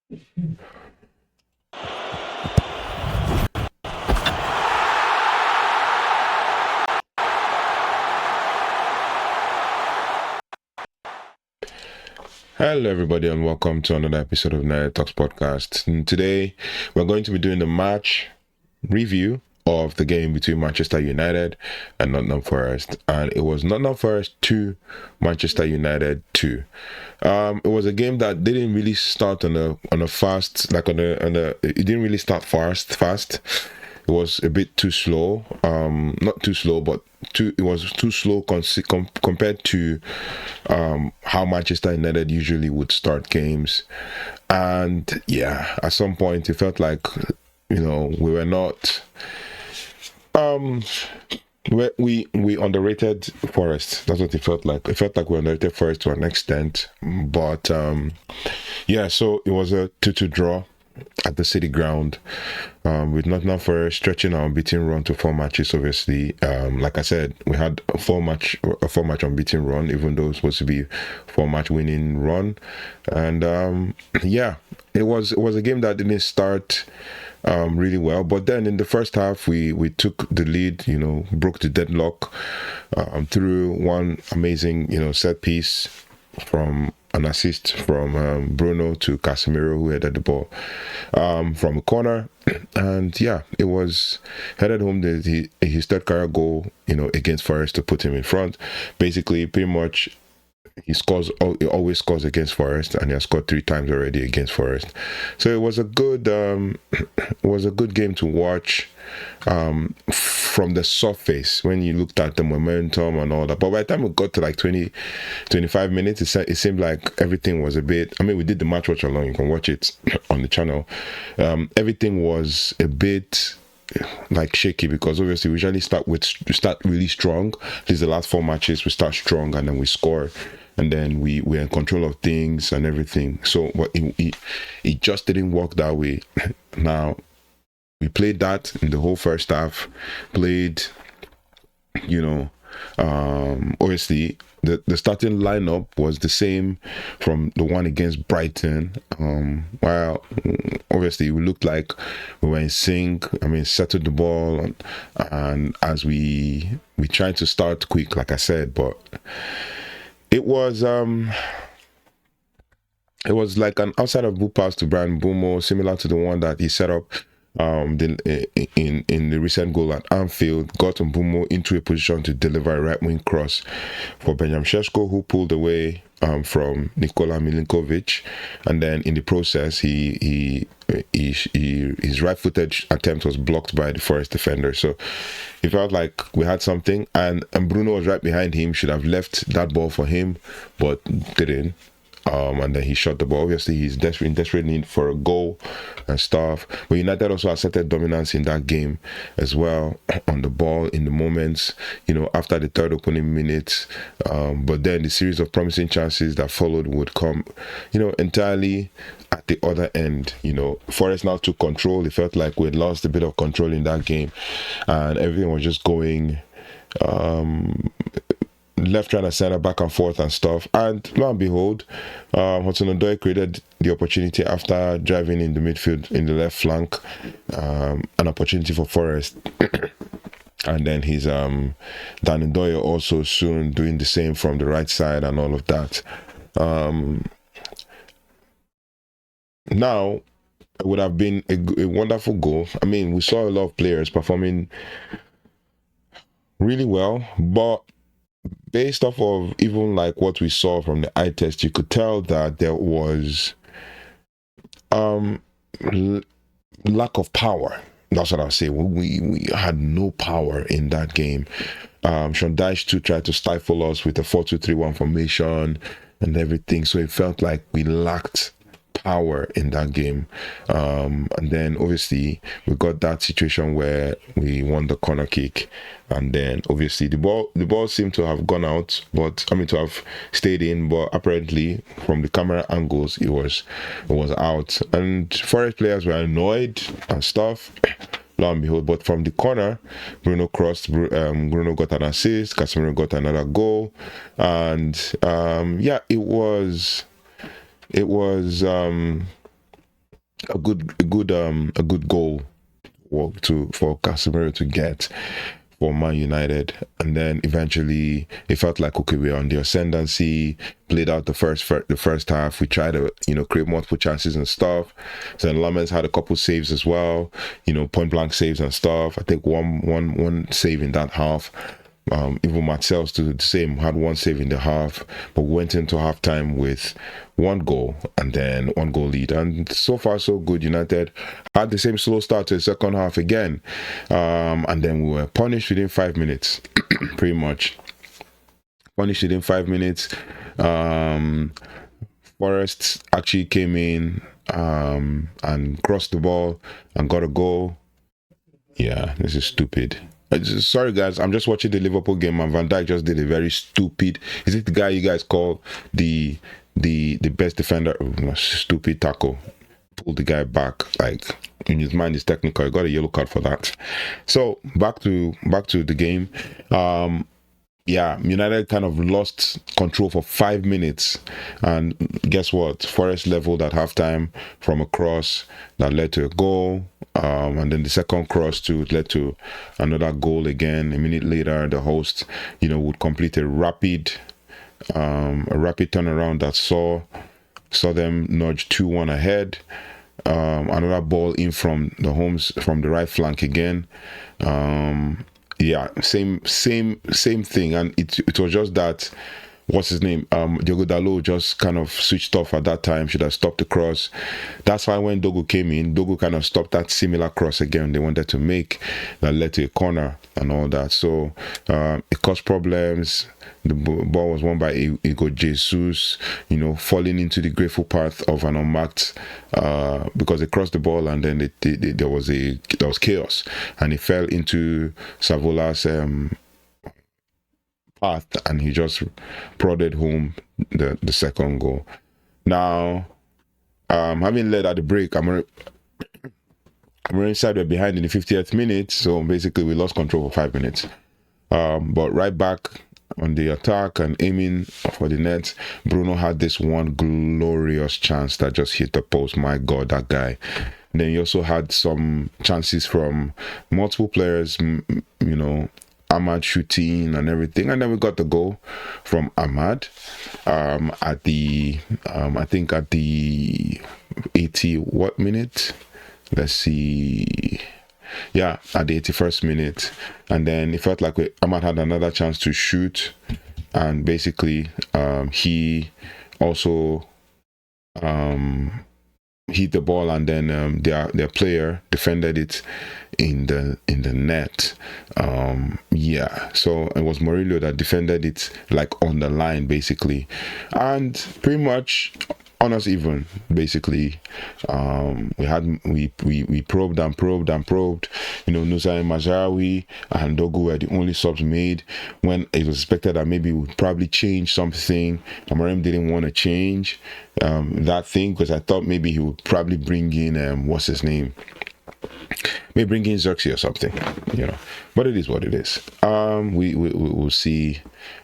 Hello, everybody, and welcome to another episode of Night Talks Podcast. And today, we're going to be doing the match review of the game between Manchester United and Nottingham Forest, and it was Nottingham Forest 2, Manchester United 2. It was a game that didn't really start on a fast, it didn't really start fast. It was a bit too slow. Not too slow, but it was too slow compared to how Manchester United usually would start games. And yeah, at some point it felt like, we were not. We underrated Forest. That's what it felt like. It felt like we underrated Forest to an extent, but yeah. So it was a 2-2 draw at the City Ground, with Nottingham Forest stretching our unbeaten run to 4 matches. Obviously, like I said, we had a 4-match unbeaten run, even though it was supposed to be 4-match winning run, and yeah, it was a game that didn't start really well, but then in the first half we took the lead, broke the deadlock through one amazing set piece from an assist from Bruno to Casemiro, who headed the ball from a corner, and yeah, it was headed home. His third career goal, against Forest to put him in front. Basically, pretty much, he always scores against Forest, and he has scored 3 times already against Forest. So it was a good game to watch from the surface when you looked at the momentum and all that. But by the time we got to like 25 minutes, it seemed like everything was a bit. I mean, we did the match watch along. You can watch it on the channel. Everything was a bit like shaky, because obviously we usually start really strong. These are the last 4 matches. We start strong and then we score, and then we're in control of things and everything. So but it just didn't work that way. Now, we played that in the whole first half. Obviously the starting lineup was the same from the one against Brighton. While obviously we looked like we were in sync. I mean, settled the ball, and as we tried to start quick, like I said, but it was like an outside of boot pass to Brian Bumo, similar to the one that he set up in the recent goal at Anfield. Got Mbumo into a position to deliver a right wing cross for Benjamin Šeško, who pulled away from Nikola Milinkovic, and then in the process his right-footed attempt was blocked by the Forest defender. So it felt like we had something, and Bruno was right behind him, should have left that ball for him, but didn't. And then he shot the ball. Obviously, he's in desperate need for a goal and stuff. But United also asserted dominance in that game as well, on the ball in the moments, after the third opening minutes. But then the series of promising chances that followed would come, entirely at the other end. Forest now took control. It felt like we had lost a bit of control in that game, and everything was just going left, trying to center back and forth and stuff. And lo and behold, Hudson-Odoi created the opportunity after driving in the midfield in the left flank, an opportunity for Forest. And then his Danny Doyle also soon doing the same from the right side and all of that. Now, it would have been a wonderful goal. I mean, we saw a lot of players performing really well, but based off of even like what we saw from the eye test, you could tell that there was lack of power. That's what I'll say. We had no power in that game. Sean Dyche too tried to stifle us with a 4-2-3-1 formation and everything, so it felt like we lacked power in that game. And then obviously we got that situation where we won the corner kick, and then obviously the ball seemed to have gone out, to have stayed in, but apparently from the camera angles it was out, and Forest players were annoyed and stuff. Lo and behold, but from the corner, Bruno crossed, Bruno got an assist, Casemiro got another goal, and it was a good goal for Casemiro to get for Man United, and then eventually it felt like okay, we're on the ascendancy. Played out the first half. We tried to create multiple chances and stuff. Then Lamens had a couple saves as well, point blank saves and stuff. I think one save in that half. Even Marcel's to the same, had one save in the half, but went into halftime with one goal and then one goal lead. And so far, so good. United had the same slow start to the second half again. And then we were punished within 5 minutes, pretty much. Punished within 5 minutes. Forest actually came in and crossed the ball and got a goal. Yeah, this is stupid. Sorry guys, I'm just watching the Liverpool game and Van Dijk just did a very stupid. Is it the guy you guys call the best defender? Stupid tackle. Pulled the guy back, like in his mind is technical. I got a yellow card for that. So back to the game. Yeah, United kind of lost control for 5 minutes, and guess what? Forest leveled at halftime from a cross that led to a goal, and then the second cross led to another goal again. A minute later, the host, would complete a rapid turnaround that saw them nudge 2-1 ahead. Another ball in from the right flank again. Yeah, same thing, and it was just that. What's his name? Diogo Dalot just kind of switched off at that time. Should have stopped the cross. That's why when Dogu came in, Dogu kind of stopped that similar cross again they wanted to make that led to a corner and all that. So it caused problems. The ball was won by Igor Jesus, falling into the grateful path of an unmarked because they crossed the ball and then there was chaos and it fell into Savola's path and he just prodded home the second goal. Now, having led at the break, we're inside, we're behind in the 50th minute, so basically we lost control for 5 minutes. But right back on the attack and aiming for the net, Bruno had this one glorious chance that just hit the post. My God, that guy. And then he also had some chances from multiple players, Amad shooting and everything, and then we got the goal from Amad at the I think at the 80 what minute? Let's see. Yeah, at the 81st minute, and then it felt like Amad had another chance to shoot, and basically he also hit the ball, and then their player defended it in the net. Yeah, so it was Murillo that defended it like on the line basically, and pretty much on us even basically. We probed and probed. Nusa Mazraoui and Dogu were the only subs made when it was expected that maybe we'd probably change something. Amorim didn't want to change that thing because I thought maybe he would probably bring in what's his name, maybe bring in Xerxes or something, but it is what it is. We'll see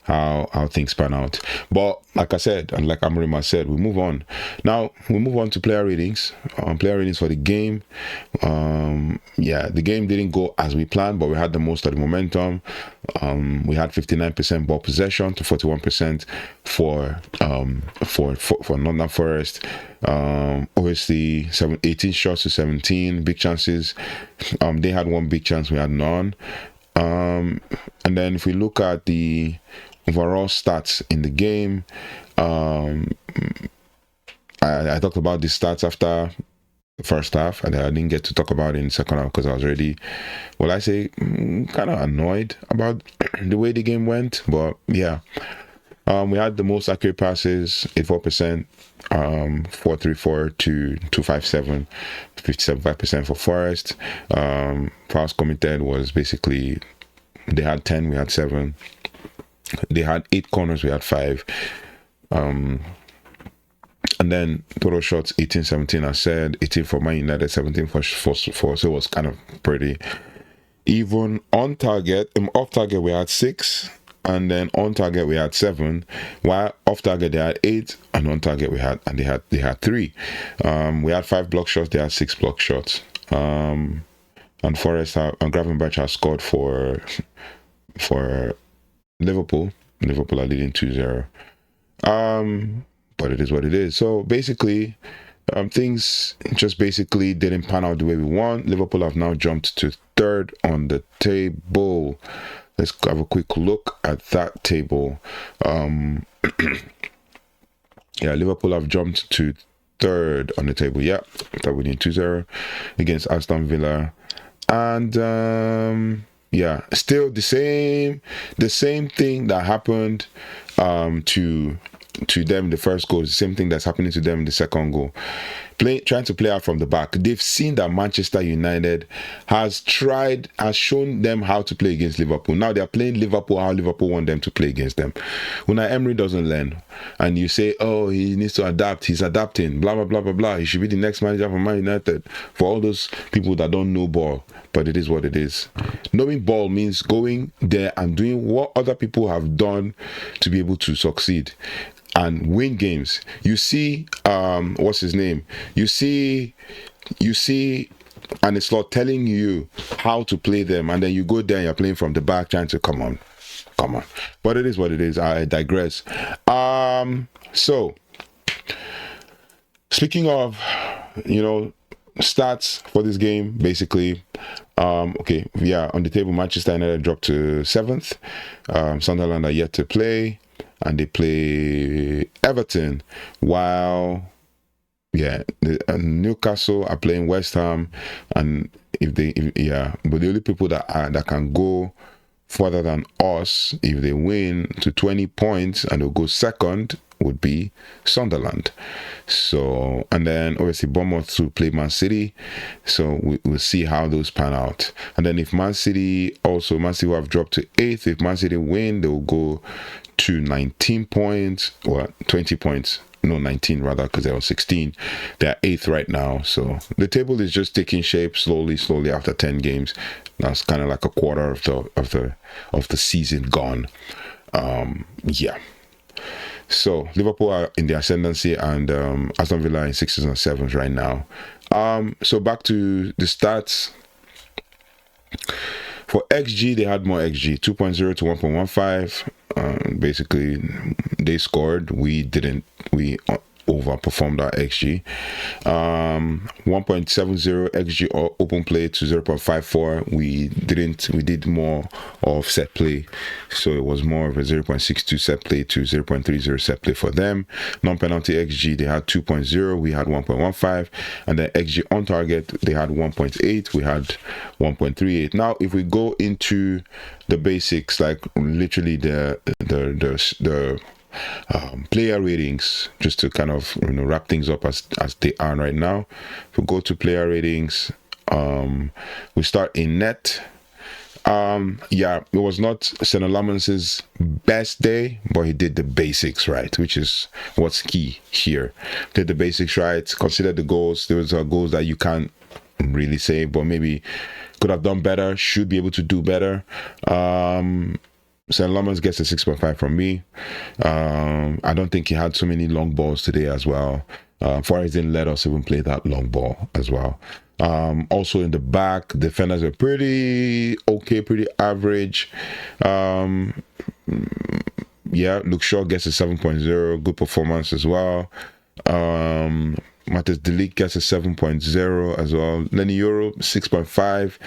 how things pan out. But like I said, and like Amorim said, we move on. Now we move on to player ratings. Player ratings for the game. Yeah, the game didn't go as we planned, but we had the most of the momentum. We had 59% ball possession to 41% for Nottingham Forest. Obviously 18 shots to 17, big chances. They had one big chance, we had none. And then if we look at the overall stats in the game, I talked about the stats after the first half, and I didn't get to talk about it in the second half because I was already, kind of annoyed about the way the game went. But yeah, we had the most accurate passes, 84%, 434 to 257, 57.5% for Forest. Fouls committed was basically, they had 10, we had 7. They had 8 corners, we had 5. And then total shots 18-17, I said 18 for Man United, 17 for so it was kind of pretty even. On target, off target we had 6, and then on target we had 7, while off target they had 8, and on target they had 3. We had 5 block shots, they had 6 block shots. And Forest and Gravenberch has scored for Liverpool. Liverpool are leading 2-0. But it is what it is. So basically, things just basically didn't pan out the way we want. Liverpool have now jumped to 3rd on the table. Let's have a quick look at that table. Yeah, Liverpool have jumped to 3rd on the table. Yeah, that we need 2-0 against Aston Villa. And yeah, still the same thing that happened to them the first goal, the same thing that's happening to them in the second goal. Trying to play out from the back. They've seen that Manchester United has shown them how to play against Liverpool. Now they're playing Liverpool how Liverpool want them to play against them. Unai Emery doesn't learn, and you say, oh, he needs to adapt, he's adapting, blah blah blah blah blah, he should be the next manager for Man United. For all those people that don't know ball, but it is what it is. Knowing ball means going there and doing what other people have done to be able to succeed and win games. You see, what's his name? You see, and it's not telling you how to play them, and then you go there and you're playing from the back, trying to come on. But it is what it is. I digress. So speaking of, stats for this game, basically, okay, yeah, on the table, Manchester United dropped to 7th. Sunderland are yet to play, and they play Everton, while Newcastle are playing West Ham. And but the only people that can go further than us if they win to 20 points and they'll go second would be Sunderland. So, and then obviously Bournemouth to play Man City, so we'll see how those pan out. And then if Man City will have dropped to 8th. If Man City win, they'll go to 19 points or 20 points. No, 19 rather, because they're on 16. They're 8th right now. So the table is just taking shape slowly after 10 games. That's kind of like a quarter of the season gone. Yeah. So Liverpool are in the ascendancy, and Aston Villa in 6th and 7th right now. So back to the stats. For XG, they had more XG, 2.0 to 1.15. Basically, they scored. We didn't. We overperformed our XG. 1.70 XG or open play to 0.54. We did more of set play, so it was more of a 0.62 set play to 0.30 set play for them. Non-penalty XG, they had 2.0, we had 1.15, and then XG on target, they had 1.8, we had 1.38. Now if we go into the basics, like literally the player ratings, just to kind of wrap things up as they are right now. If we go to player ratings, we start in net. It was not Senna Lamens's best day, but he did the basics right, which is what's key here. Did the basics right, considered the goals. Those are goals that you can't really say, but maybe could have done better, should be able to do better. St. Lamens gets a 6.5 from me. I don't think he had so many long balls today as well. Forest didn't let us even play that long ball as well. Also in the back, defenders are pretty okay, pretty average. Luke Shaw gets a 7.0, good performance as well. Matthias De Ligt gets a 7.0 as well. Lenny Euro 6.5.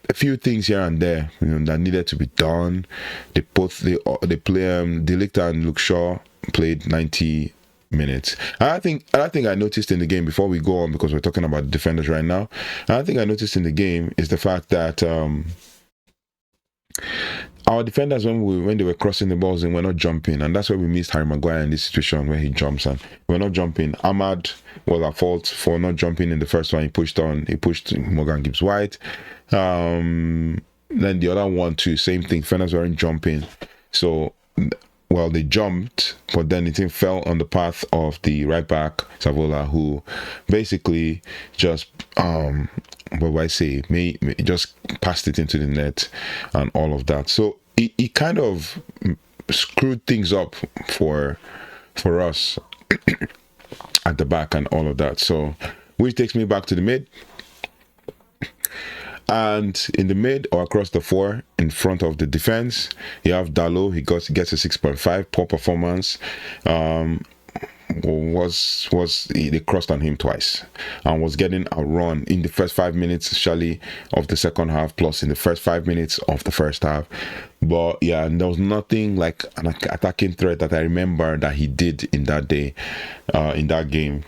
A few things here and there, that needed to be done. They play De Ligt and Luke Shaw played 90 minutes. And I think I noticed in the game, before we go on, because we're talking about defenders right now, and I think I noticed in the game is the fact that our defenders, when they were crossing the balls and we're not jumping, and that's why we missed Harry Maguire in this situation where he jumps and we're not jumping. Amad was at fault for not jumping in the first one. He pushed Morgan Gibbs-White. Then the other one too, same thing. Defenders weren't jumping, so they jumped, but then it fell on the path of the right back Savona, who basically just just passed it into the net and all of that. So he kind of screwed things up for us at the back and all of that. So, which takes me back to the mid. And in the mid or across the four in front of the defense, you have Diallo. He gets a 6.5. Poor performance. They crossed on him twice and was getting a run in the first 5 minutes, especially of the second half, plus in the first 5 minutes of the first half. But yeah, there was nothing like an attacking threat that I remember that he did in that day, in that game.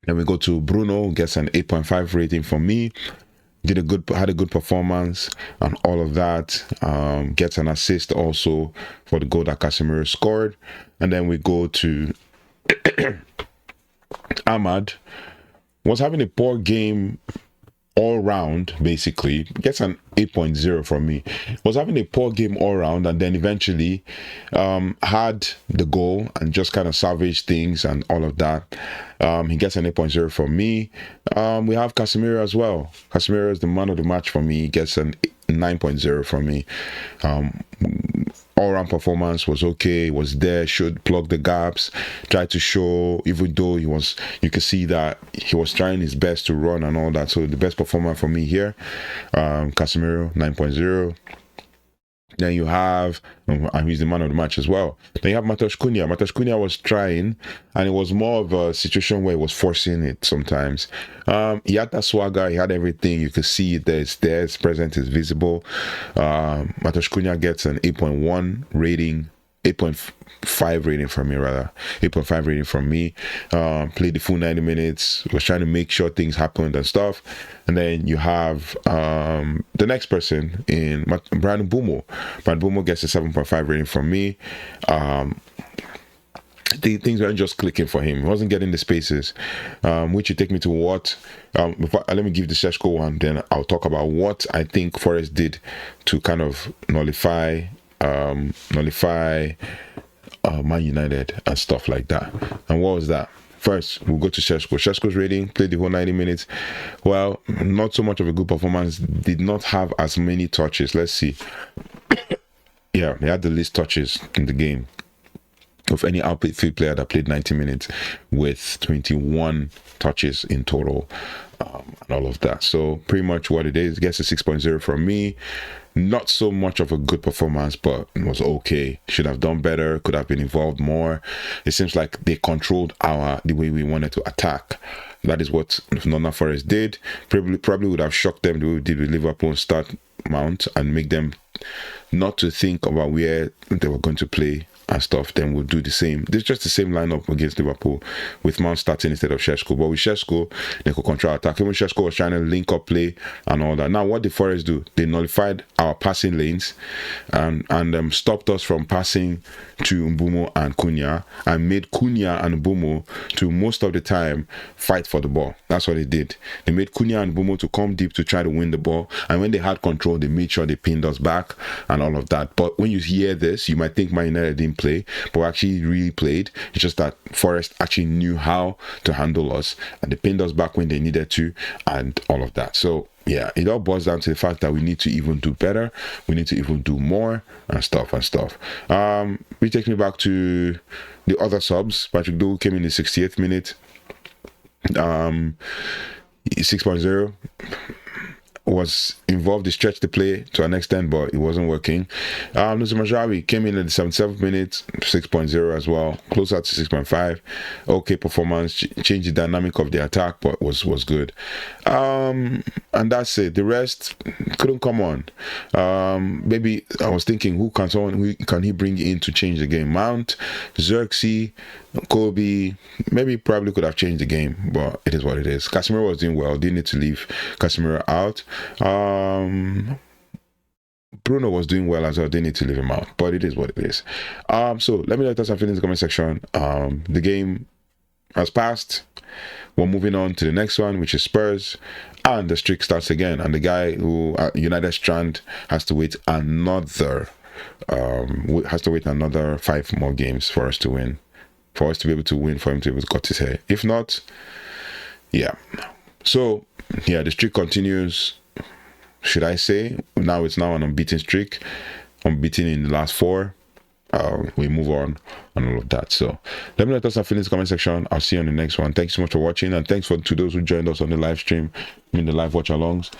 Then we go to Bruno, gets an 8.5 rating from me. Had a good performance and all of that. Gets an assist also for the goal that Casemiro scored. And then we go to Amad. Was having a poor game all round, basically. Gets an 8.0 from me. Was having a poor game all round, and then eventually had the goal and just kind of salvaged things and all of that. He gets an 8.0 from me. We have Casemiro as well. Casemiro is the man of the match for me. He gets an 9.0 from me. All-round performance was okay. He was there, should plug the gaps, tried to show, even though you could see that he was trying his best to run and all that. So the best performer for me here, Casemiro, 9.0. Then you have, and he's the man of the match as well. Then you have Matheus Cunha. Matheus Cunha was trying, and it was more of a situation where he was forcing it sometimes. He had that swagger, he had everything. You could see it there, it's present, it's visible. Matheus Cunha gets an 8.1 rating. 8.5 rating from me, rather. 8.5 rating from me. Played the full 90 minutes. Was trying to make sure things happened and stuff. And then you have the next person in Bryan Mbeumo. Bryan Mbeumo gets a 7.5 rating from me. Things weren't just clicking for him. He wasn't getting the spaces, which would take me to what. Let me give the Šeško one, then I'll talk about what I think Forest did to kind of nullify Man United and stuff like that. And what was that? First, we'll go to Šeško. Šeško's rating, played the whole 90 minutes. Well, not so much of a good performance. Did not have as many touches. Let's see. Yeah, he had the least touches in the game of any outfield player that played 90 minutes, with 21 touches in total, and all of that. So pretty much what it is. Gets a 6.0 from me. Not so much of a good performance, but it was okay. Should have done better, could have been involved more. It seems like they controlled the way we wanted to attack. That is what Nottingham Forest did. Probably would have shocked them the way we did with Liverpool, start Mount and make them not to think about where they were going to play and stuff. Then we'll do the same. This is just the same lineup against Liverpool, with Mount starting instead of Šeško. But with Šeško, they could control attack. Even Šeško was trying to link up play and all that. Now, what did Forest do? They nullified our passing lanes and stopped us from passing to Mbeumo and Cunha, and made Cunha and Mbeumo to most of the time fight for the ball. That's what they did. They made Cunha and Mbeumo to come deep to try to win the ball, and when they had control, they made sure they pinned us back and all of that. But when you hear this, you might think Man United didn't play, but we actually really played. It's just that Forest actually knew how to handle us, and they pinned us back when they needed to and all of that. So yeah, it all boils down to the fact that we need to even do better. We need to even do more and stuff. Which takes me back to the other subs. Patrick Dogu came in the 68th minute. 6.0. Was involved, he stretched the play to an extent, but it wasn't working. Nusa Majrawi came in at the 77th minute, 6.0 as well, closer to 6.5. Okay performance, changed the dynamic of the attack, but was good. And that's it. The rest couldn't come on. Maybe I was thinking, who can he bring in to change the game? Mount, Xerxes, Kobe, probably could have changed the game, but it is what it is. Casemiro was doing well, didn't need to leave Casemiro out. Bruno was doing well as well, didn't need to leave him out, but it is what it is. So let me know your thoughts and feelings in the comment section. The game has passed. We're moving on to the next one, which is Spurs, and the streak starts again, and the guy who United Strand has to wait another 5 more games for us to win. For us to be able to win, for him to be able to cut his hair. If not, yeah. So, yeah, the streak continues. Should I say? It's now an unbeaten streak. unbeaten in the last 4. We move on and all of that. So let me know your thoughts in the comment section. I'll see you on the next one. Thanks so much for watching, and thanks to those who joined us on the live stream, the live watch alongs.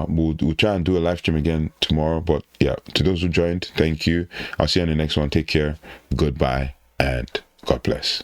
We'll try and do a live stream again tomorrow, but yeah, to those who joined, thank you. I'll see you on the next one. Take care, goodbye, and God bless.